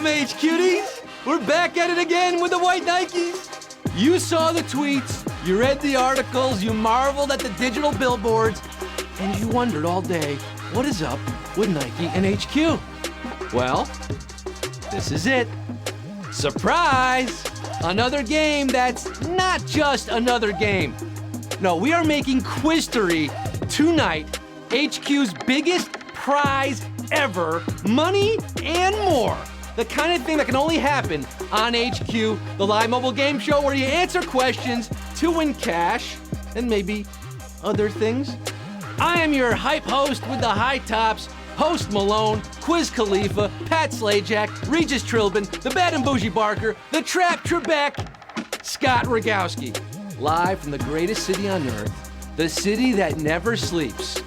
HQties! We're back at it again with the white Nikes. You saw the tweets, you read the articles, you marveled at the digital billboards, and you wondered all day, what is up with Nike and HQ? Well, this is it. Surprise! Another game that's not just another game. No, we are making Quiztory tonight HQ's biggest prize ever, money and more. The kind of thing that can only happen on HQ, the live mobile game show where you answer questions to win cash and maybe other things. I am your hype host with the high tops, Host Malone, Quiz Khalifa, Pat Slajak, Regis Trilbin, the Bad and Bougie Barker, the Trap Trebek, Scott Rogowski. Live from the greatest city on earth, the city that never sleeps.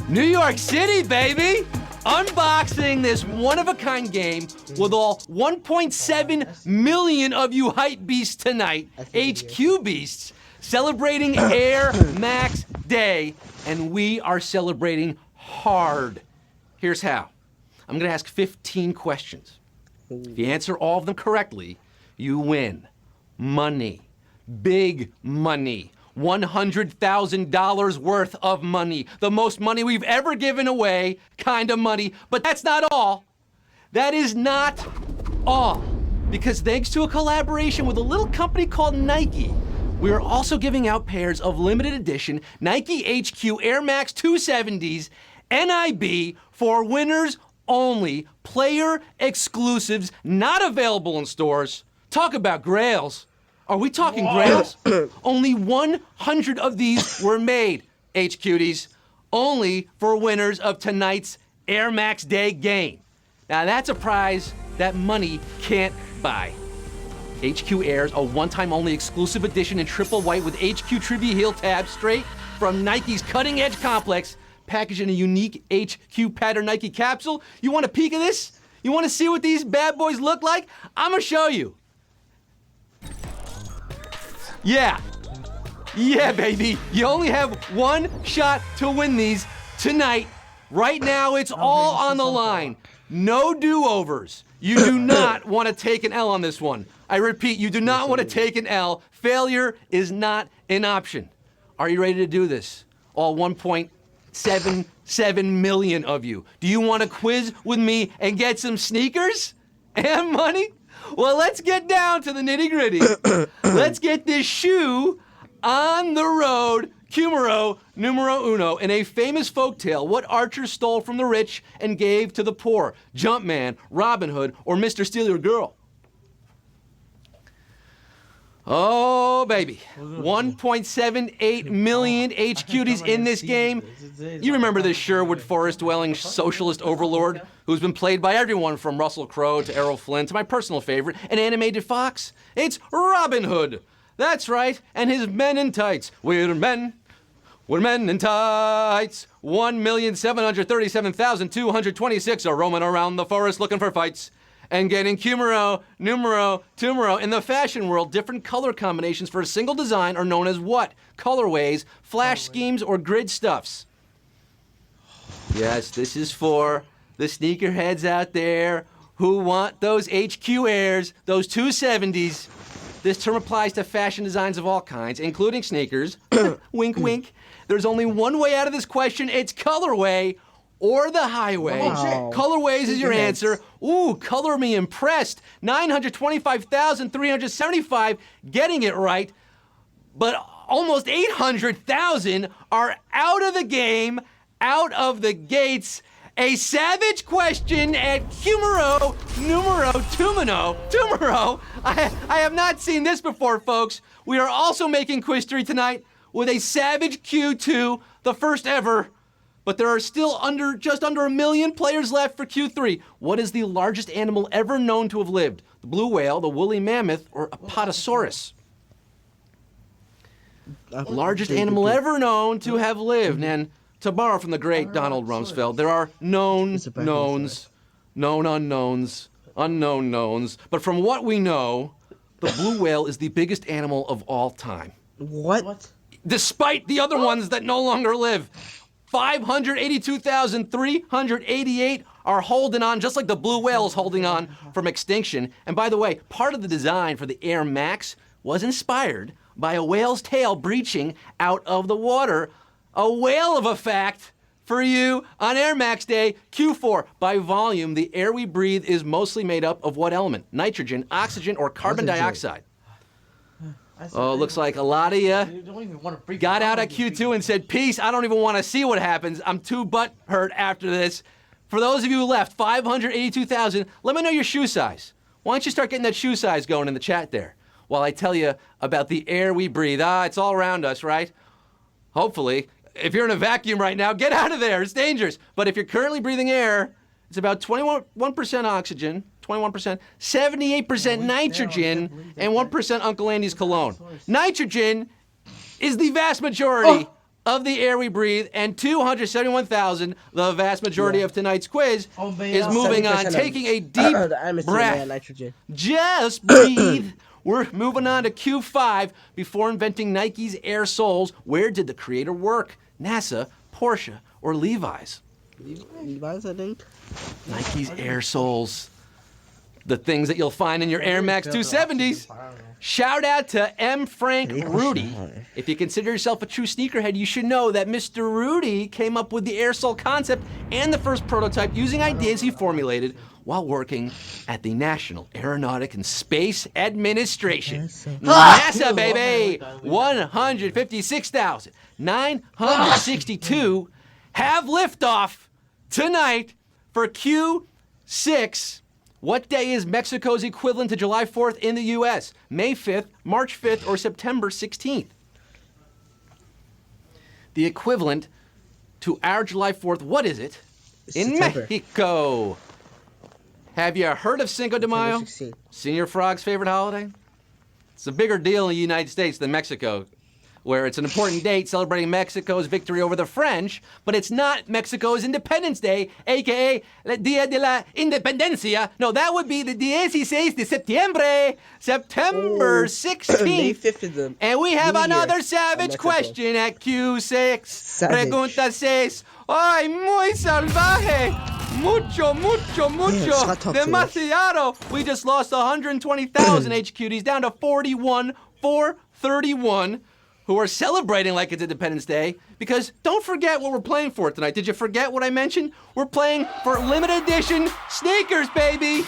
New York City, baby! Unboxing this one-of-a-kind game with all 1.7 million of you hype beasts tonight, HQ beasts, celebrating Air Max Day, and we are celebrating hard. Here's how. I'm gonna ask 15 questions. If you answer all of them correctly, you win. Money. Big money. $100,000 worth of money. The most money we've ever given away, kind of money. But that's not all. That is not all. Because thanks to a collaboration with a little company called Nike, we are also giving out pairs of limited edition Nike HQ Air Max 270s NIB for winners only. Player exclusives, not available in stores. Talk about grails. Are we talking grails? Only 100 of these were made, HQties, only for winners of tonight's Air Max Day game. Now that's a prize that money can't buy. HQ Airs, a one-time only exclusive edition in triple white with HQ trivia heel tabs straight from Nike's cutting-edge complex, packaged in a unique HQ pattern Nike capsule. You want a peek of this? You want to see what these bad boys look like? I'm gonna show you. Yeah, baby. You only have one shot to win these tonight. Right now, it's all on the line. No do-overs. You do not want to take an L on this one. I repeat, you do not want to take an L. Failure is not an option. Are you ready to do this? All 1.77 million of you. Do you want to quiz with me and get some sneakers and money? Well, let's get down to the nitty-gritty. Let's get this shoe on the road. Numero uno. In a famous folktale, what archer stole from the rich and gave to the poor? Jumpman, Robin Hood, or Mr. Steal Your Girl? Oh, baby. 1.78 million HQties in this game. You remember this Sherwood Forest-dwelling socialist overlord who's been played by everyone from Russell Crowe to Errol Flynn to my personal favorite, an animated fox? It's Robin Hood. That's right, and his men in tights. We're men in tights. 1,737,226 are roaming around the forest looking for fights. And getting numero, tumero. In the fashion world, different color combinations for a single design are known as what? Colorways, flash schemes, or grid stuffs. Yes, this is for the sneakerheads out there who want those HQ Airs, those 270s. This term applies to fashion designs of all kinds, including sneakers. Wink, wink. There's only one way out of this question. It's colorway or the highway. Wow. Colorways is your answer. Ooh, color me impressed. 925,375 getting it right, but almost 800,000 are out of the game, out of the gates. A savage question at numero, tumero. I have not seen this before, folks. We are also making Quiztory tonight with a savage Q2, the first ever. But there are still just under a million players left for Q3. What is the largest animal ever known to have lived? The blue whale, the woolly mammoth, or Apatosaurus? Largest animal ever known to have lived. And to borrow from the great Donald Rumsfeld, there are known knowns, known unknowns, unknown knowns. But from what we know, the blue whale is the biggest animal of all time. What? Despite the other ones that no longer live. 582,388 are holding on, just like the blue whale is holding on from extinction. And by the way, part of the design for the Air Max was inspired by a whale's tail breaching out of the water. A whale of a fact for you on Air Max Day. Q4, by volume, the air we breathe is mostly made up of what element? Nitrogen, oxygen, or carbon dioxide? Oh, looks like a lot of you got out at Q2 and said, peace, I don't even want to see what happens. I'm too butt hurt after this. For those of you who left, 582,000, let me know your shoe size. Why don't you start getting that shoe size going in the chat there while I tell you about the air we breathe. It's all around us, right? Hopefully. If you're in a vacuum right now, get out of there. It's dangerous. But if you're currently breathing air, it's about 21% oxygen, 21%, 78% nitrogen, and 1% Uncle Andy's cologne. Nitrogen is the vast majority of the air we breathe, and 271,000, the vast majority of tonight's quiz, is moving on, taking a deep breath. Just breathe. We're moving on to Q5. Before inventing Nike's air soles, where did the creator work? NASA, Porsche, or Levi's? Levi's, I think. Nike's air soles. The things that you'll find in your Air Max 270s. Shout out to M. Frank Rudy. If you consider yourself a true sneakerhead, you should know that Mr. Rudy came up with the air sole concept and the first prototype using ideas he formulated while working at the National Aeronautic and Space Administration. NASA, baby! 156,962 have liftoff tonight for Q6. What day is Mexico's equivalent to July 4th in the U.S.? May 5th, March 5th, or September 16th? The equivalent to our July 4th, what is it in September. Mexico? Have you heard of Cinco de Mayo? Senior Frog's favorite holiday? It's a bigger deal in the United States than Mexico, where it's an important date celebrating Mexico's victory over the French, but it's not Mexico's Independence Day, a.k.a. el Día de la Independencia. No, that would be the 16 de septiembre, September 16th. May 5th is the And we have New another Year savage in question at Q6. Savage. Pregunta 6. Ay, muy salvaje. Mucho, mucho, mucho. Demasiado. We just lost 120,000 HQDs down to 41,431. Who are celebrating like it's Independence Day, because don't forget what we're playing for tonight. Did you forget what I mentioned? We're playing for limited edition sneakers, baby!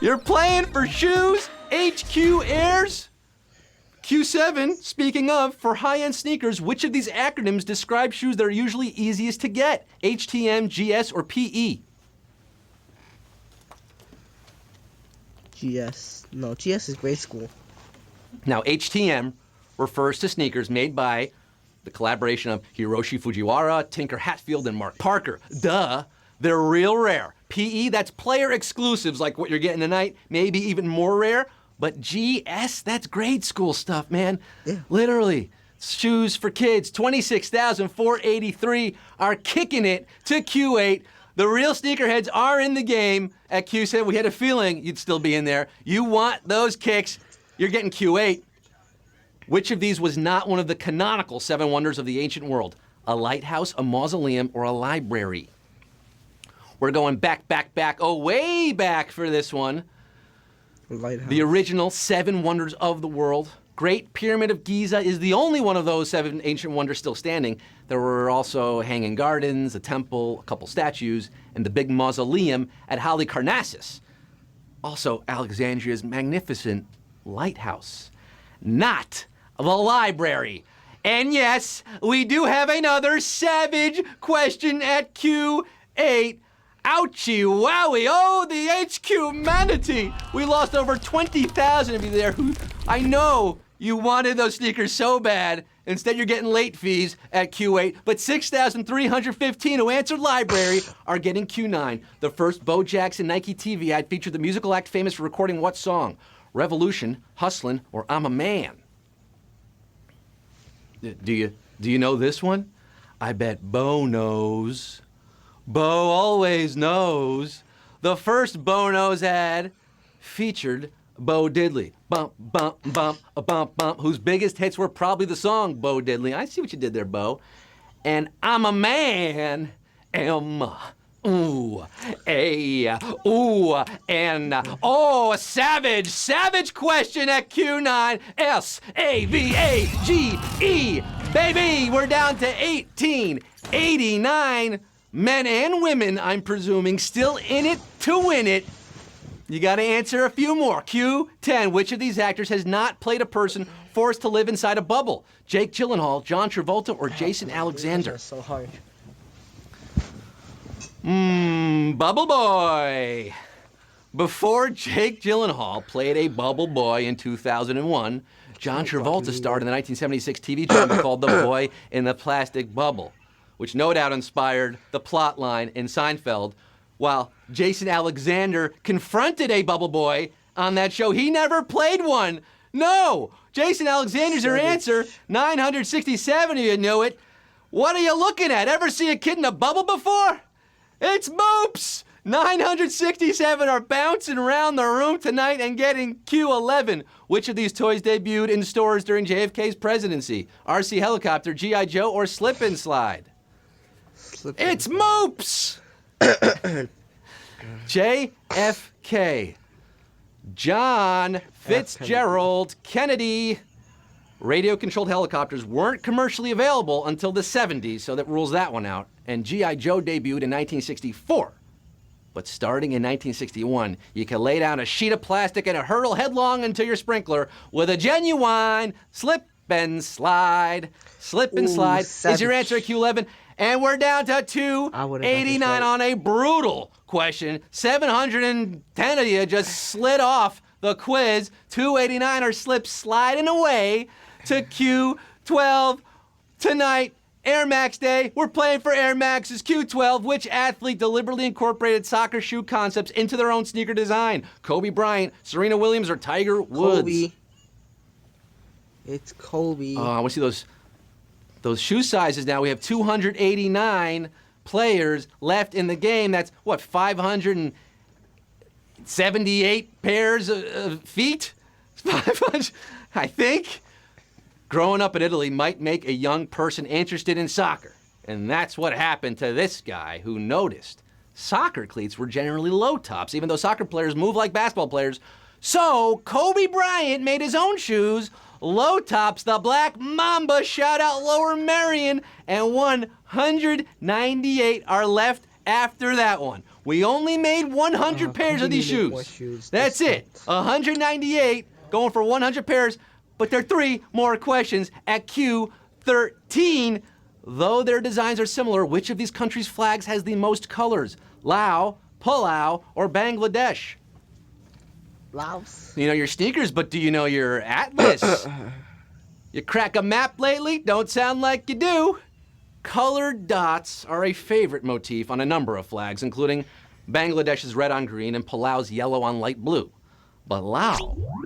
You're playing for shoes, HQ Airs. Q7, speaking of, for high-end sneakers, which of these acronyms describe shoes that are usually easiest to get? HTM, GS, or PE? GS. No, GS is grade school. Now, HTM refers to sneakers made by the collaboration of Hiroshi Fujiwara, Tinker Hatfield, and Mark Parker. Duh, they're real rare. PE, that's player exclusives like what you're getting tonight, maybe even more rare. But GS, that's grade school stuff, man. Yeah. Literally. Shoes for kids, 26,483 are kicking it to Q8. The real sneakerheads are in the game at Q7. We had a feeling you'd still be in there. You want those kicks. You're getting Q8. Which of these was not one of the canonical 7 wonders of the ancient world? A lighthouse, a mausoleum, or a library? We're going back, way back for this one. Lighthouse. The original 7 wonders of the world. Great Pyramid of Giza is the only one of those 7 ancient wonders still standing. There were also hanging gardens, a temple, a couple statues, and the big mausoleum at Halicarnassus. Also, Alexandria's magnificent lighthouse. Not the library. And yes, we do have another savage question at Q8. Ouchie wowie, oh, the HQ manatee. We lost over 20,000 of you there who, I know you wanted those sneakers so bad. Instead, you're getting late fees at Q8, but 6,315 who answered library are getting Q9. The first Bo Jackson Nike TV ad featured the musical act famous for recording what song? Revolution, Hustlin', or I'm a Man? Do you know this one? I bet Bo knows. Bo always knows. The first Bo Knows ad featured Bo Diddley. Bump, bump, bump, a bump, bump, whose biggest hits were probably the song Bo Diddley. I see what you did there, Bo. And I'm a man, ooh, a, ooh, and, oh, a savage question at Q9, SAVAGE, baby, we're down to 1889, men and women, I'm presuming, still in it to win it. You gotta answer a few more. Q10, which of these actors has not played a person forced to live inside a bubble? Jake Gyllenhaal, John Travolta, or Jason Alexander? That's so hard. Bubble Boy. Before Jake Gyllenhaal played a bubble boy in 2001, John Travolta starred in the 1976 TV drama called The Boy in the Plastic Bubble, which no doubt inspired the plot line in Seinfeld. While Jason Alexander confronted a bubble boy on that show, he never played one. No! Jason Alexander's your answer. 967 of you knew it. What are you looking at? Ever see a kid in a bubble before? It's Moops! 967 are bouncing around the room tonight and getting Q11. Which of these toys debuted in stores during JFK's presidency? RC Helicopter, G.I. Joe, or Slip and Slide? It's Moops! JFK. John Fitzgerald Kennedy. Radio-controlled helicopters weren't commercially available until the 70s, so that rules that one out. And G.I. Joe debuted in 1964. But starting in 1961, you can lay down a sheet of plastic and hurtle headlong into your sprinkler with a genuine slip and slide. Slip and slide is your answer at Q11. And we're down to 289 on a brutal question. 710 of you just slid off the quiz. 289 are slip sliding away to Q12 tonight. Air Max Day. We're playing for Air Max's Q12. Which athlete deliberately incorporated soccer shoe concepts into their own sneaker design? Kobe Bryant, Serena Williams, or Tiger Woods? Kobe. It's Kobe. Oh, I want to see those shoe sizes now. We have 289 players left in the game. That's, what, 578 pairs of feet? 500, I think. Growing up in Italy might make a young person interested in soccer. And that's what happened to this guy who noticed soccer cleats were generally low tops, even though soccer players move like basketball players. So Kobe Bryant made his own shoes, low tops, the Black Mamba, shout out Lower Merion, and 198 are left after that one. We only made 100 pairs of these shoes. That's it. 198 going for 100 pairs. But there are 3 more questions at Q13. Though their designs are similar, which of these countries' flags has the most colors? Laos, Palau, or Bangladesh? Laos. You know your sneakers, but do you know your atlas? You crack a map lately? Don't sound like you do. Colored dots are a favorite motif on a number of flags, including Bangladesh's red on green and Palau's yellow on light blue. But Laos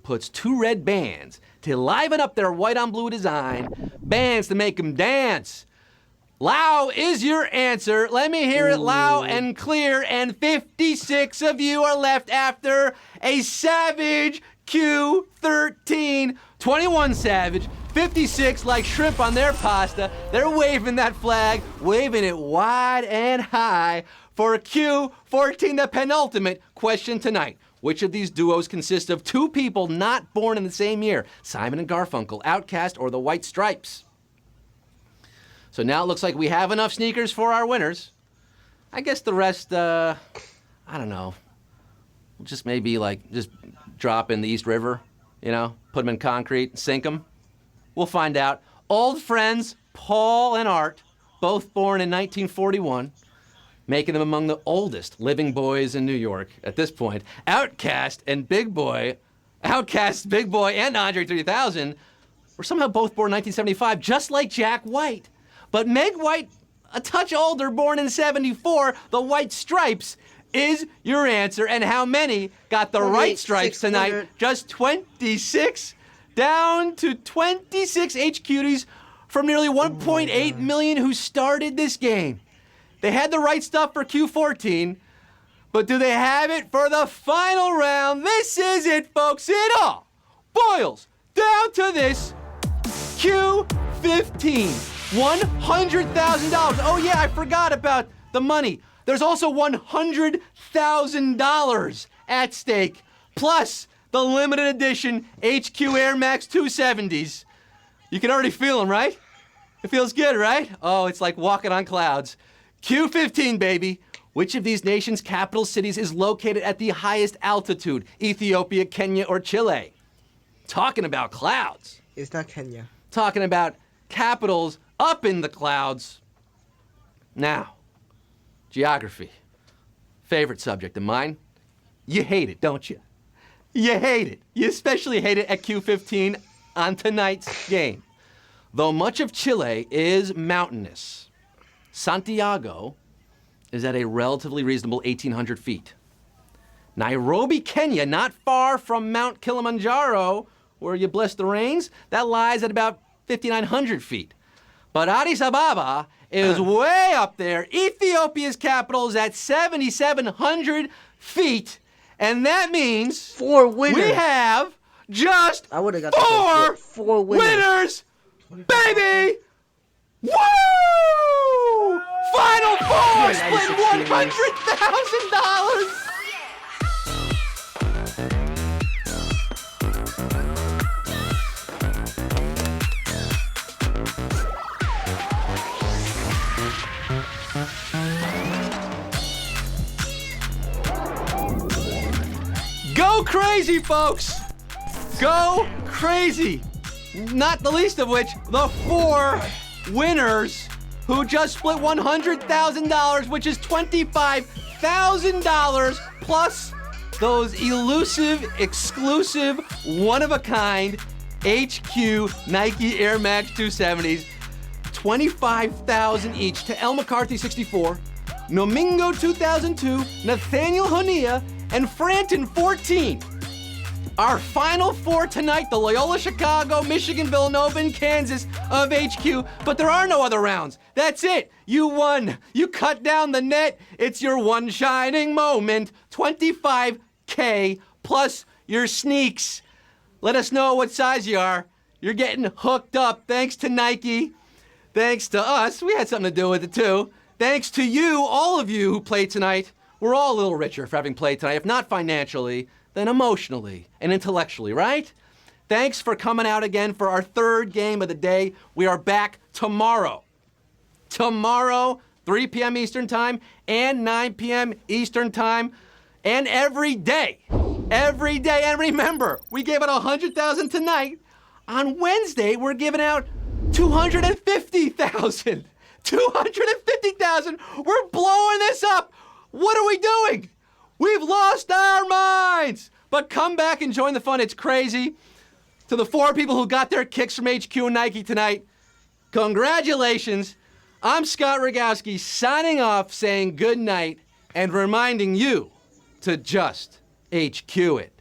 puts 2 red bands to liven up their white on blue design, bands to make them dance. Lao is your answer. Let me hear it loud and clear. And 56 of you are left after a savage Q13. 21 savage, 56 like shrimp on their pasta. They're waving that flag, waving it wide and high for Q14, the penultimate question tonight. Which of these duos consist of 2 people not born in the same year? Simon and Garfunkel, Outkast, or the White Stripes? So now it looks like we have enough sneakers for our winners. I guess the rest, I don't know. We'll just maybe just drop in the East River, put them in concrete, sink them. We'll find out. Old friends, Paul and Art, both born in 1941. Making them among the oldest living boys in New York at this point. Outkast, Big Boy, and Andre 3000 were somehow both born in 1975, just like Jack White. But Meg White, a touch older, born in 74, the White Stripes is your answer. And how many got the right stripes tonight? Just 26, down to 26 HQties from nearly 1.8 million who started this game. They had the right stuff for Q14, But do they have it for the final round? This is it, folks. It all boils down to this. Q15, $100,000. Oh yeah, I forgot about the money. There's also $100,000 at stake, plus the limited edition HQ Air Max 270s. You can already feel them, right? It feels good, right? Oh, it's like walking on clouds. Q15, baby. Which of these nations' capital cities is located at the highest altitude? Ethiopia, Kenya, or Chile? Talking about clouds. It's not Kenya. Talking about capitals up in the clouds. Now, geography. Favorite subject of mine. You hate it, don't you? You hate it. You especially hate it at Q15 on tonight's game. Though much of Chile is mountainous, Santiago is at a relatively reasonable 1,800 feet. Nairobi, Kenya, not far from Mount Kilimanjaro, where you bless the rains, that lies at about 5,900 feet. But Addis Ababa is way up there. Ethiopia's capital is at 7,700 feet, and that means 4 winners. we have just I would've got four winners, baby! Woo! Final four, split $100,000. Go crazy, folks! Go crazy! Not the least of which, the 4 winners who just split $100,000, which is $25,000 plus those elusive, exclusive, one-of-a-kind HQ Nike Air Max 270s. $25,000 each to El McCarthy 64, Nomingo 2002, Nathaniel Honea, and Franton 14. Our final 4 tonight, the Loyola Chicago, Michigan, Villanova, and Kansas of HQ, but there are no other rounds. That's it. You won. You cut down the net. It's your one shining moment. $25K plus your sneaks. Let us know what size you are. You're getting hooked up thanks to Nike. Thanks to us. We had something to do with it too. Thanks to you, all of you who played tonight. We're all a little richer for having played tonight, if not financially, then emotionally and intellectually, right? Thanks for coming out again for our 3rd game of the day. We are back tomorrow. Tomorrow, 3 p.m. Eastern Time and 9 p.m. Eastern Time, and every day. Every day. And remember, we gave out $100,000 tonight. On Wednesday, we're giving out $250,000. $250,000. We're blowing this up. What are we doing? We've lost our minds! But come back and join the fun. It's crazy. To the 4 people who got their kicks from HQ and Nike tonight, congratulations. I'm Scott Rogowski signing off, saying good night, and reminding you to just HQ it.